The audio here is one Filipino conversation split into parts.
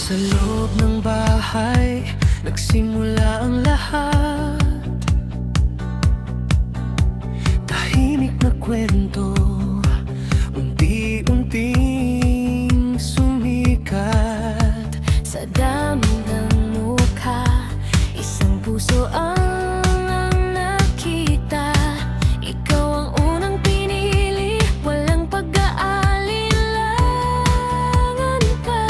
Sa loob ng bahay, nagsimula ang lahat. Tahimik na kwento, unti-unting sumikat. Sa dami ng mukha, isang puso ang nakita. Ikaw ang unang pinili, walang pag-aalilangan pa.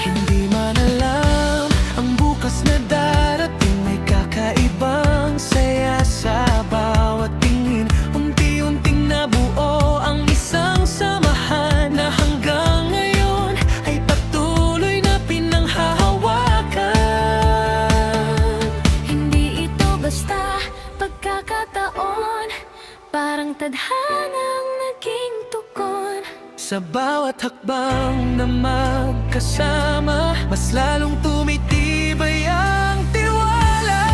Hindi man alam ang bukas na darating, may kakaibang saya sa bawat tingin. Unti-unting nabuo ang isang samahan na hanggang ngayon ay patuloy na pinanghahawakan. Hindi ito basta pagkakataon, parang tadhanang naging tukon. Sa bawat hakbang na magkasama, mas lalong tumitibay ang tiwala.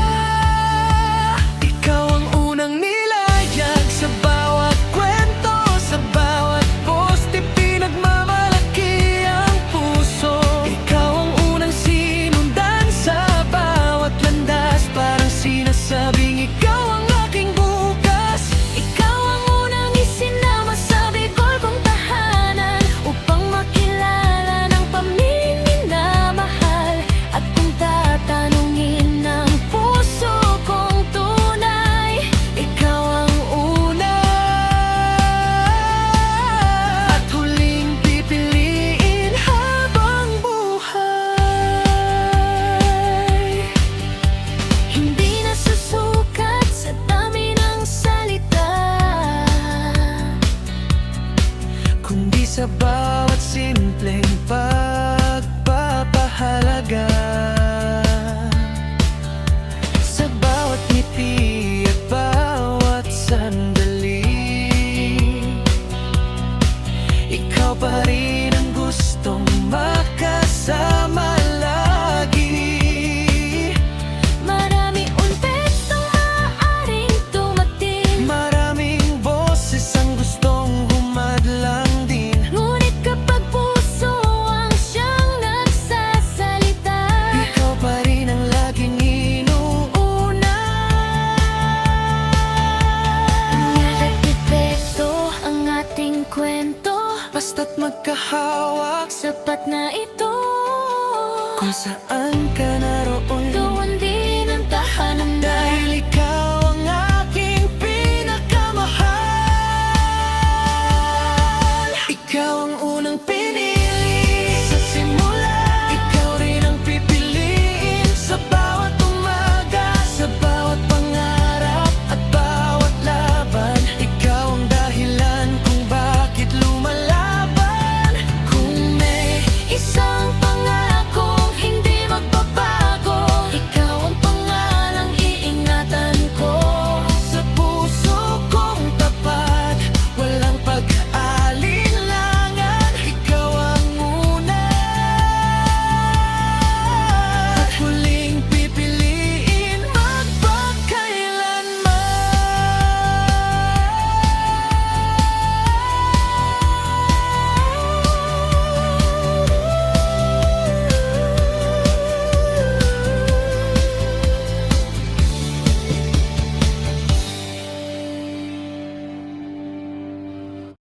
Ikaw ang unang nilayag sa bawat kwento, sa bawat poste, pinagmamalaki ang puso. Ikaw ang unang sinundan sa bawat landas, parang sinasabing ikaw ang aking bukas. Ikaw ang unang isinama sa bigol kong tahanan, upang makilala ng pamilya na mahal. At kung tatanungin ng puso kong tunay, Ikaw ang una at huling pipiliin habang buhay. hindi nasusukat sa dami ng salita, Kundi sa bawat simpleng pagpapahalaga. Sa bawat ngiti at bawat sandali, ikaw pa rin ang gustong makasama lagi. marami unpetong maaaring dumating. Maraming boses ang gustong humadlang din, Ngunit kapag puso ang siyang nagsasalita, ikaw pa rin ang laging inuuna. nga't epekto ang ating kwento, Basta't magkahawak, sapat na ito. kung saan ka na